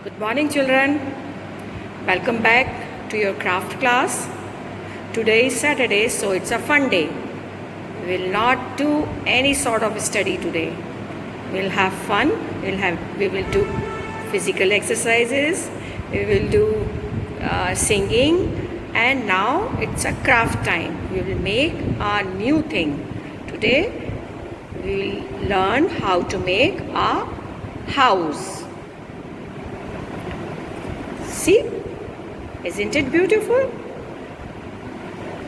Good morning, children. Welcome back to your craft class. Today is Saturday, so it's a fun day. We will not do any sort of study today. We'll have fun. We will do physical exercises. We will do singing, and now it's a craft time. We will make a new thing. Today we will learn how to make a house. See, isn't it beautiful?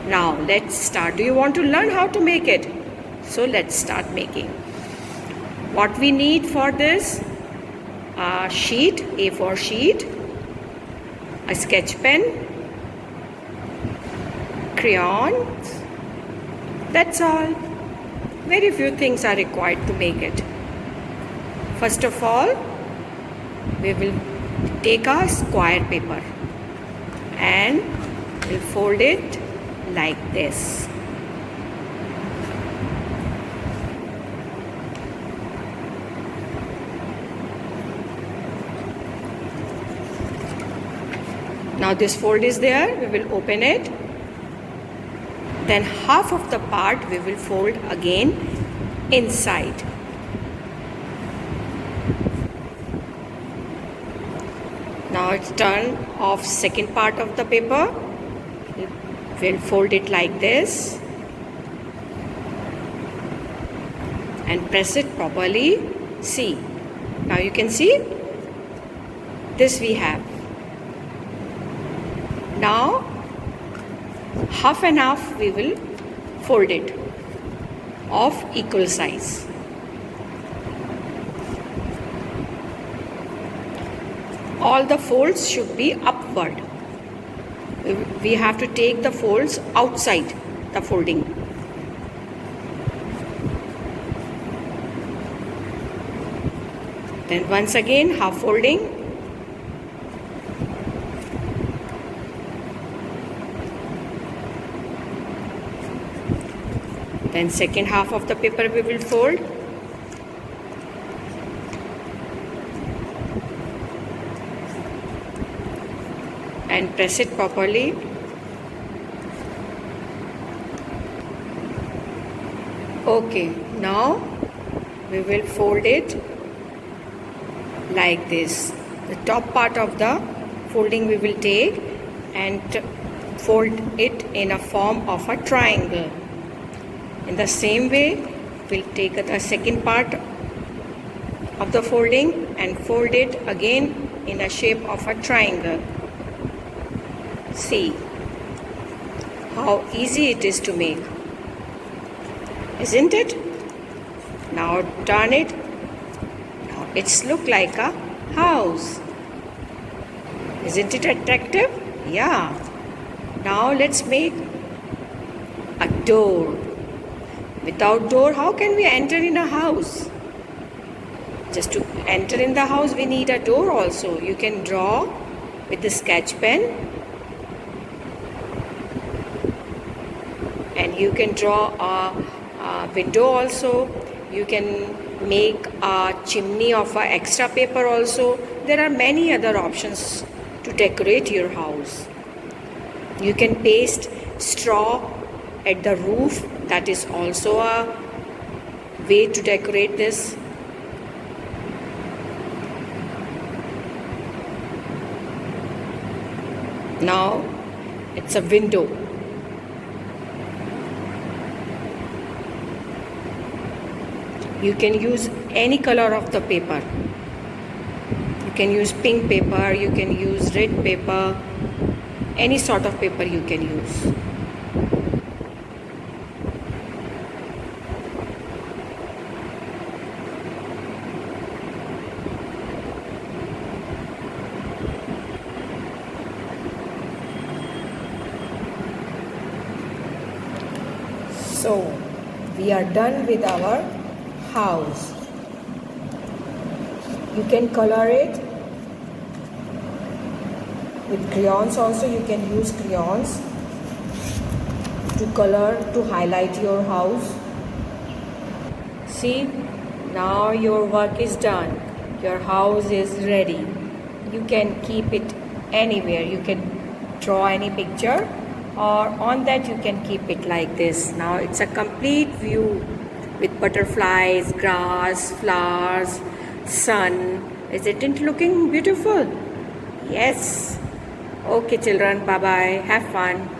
Now let's start. Do you want to learn how to make it? So let's start making. What we need for this? A sheet, A4 sheet, a sketch pen, crayons. That's all. Very few things are required to make it. First of all, we will take a square paper and we'll fold it like this. Now this fold is there, we will open it. Then half of the part we will fold again inside. Now it's turn off second part of the paper. We'll fold it like this and press it properly. See, now you can see this we have. Now half and half we will fold it of equal size. All the folds should be upward. We have to take the folds outside the folding. Then once again half folding. Then second half of the paper we will fold. And press it properly. Okay, now we will fold it like this. The top part of the folding we will take and fold it in a form of a triangle. In the same way, we'll take the second part of the folding and fold it again in a shape of a triangle. See how easy it is to make, isn't it? Now turn it. Now it's look like a house. Isn't it attractive? Yeah. Now let's make a door. Without door, how can we enter in a house? Just to enter in the house, we need a door also. You can draw with the sketch pen. And you can draw a window also. You can make a chimney of a extra paper also. There are many other options to decorate your house. You can paste straw at the roof. That is also a way to decorate this. Now it's a window. You can use any color of the paper. You can use pink paper, you can use red paper, any sort of paper you can use. So, we are done with our house. You can color it with crayons also. You can use crayons to color, to highlight your house. See, now your work is done. Your house is ready. you can keep it anywhere. You can draw any picture, or on that you can keep it like this. Now it's a complete view with butterflies, grass, flowers, sun. Isn't it looking beautiful? Yes. Okay children, bye bye, have fun.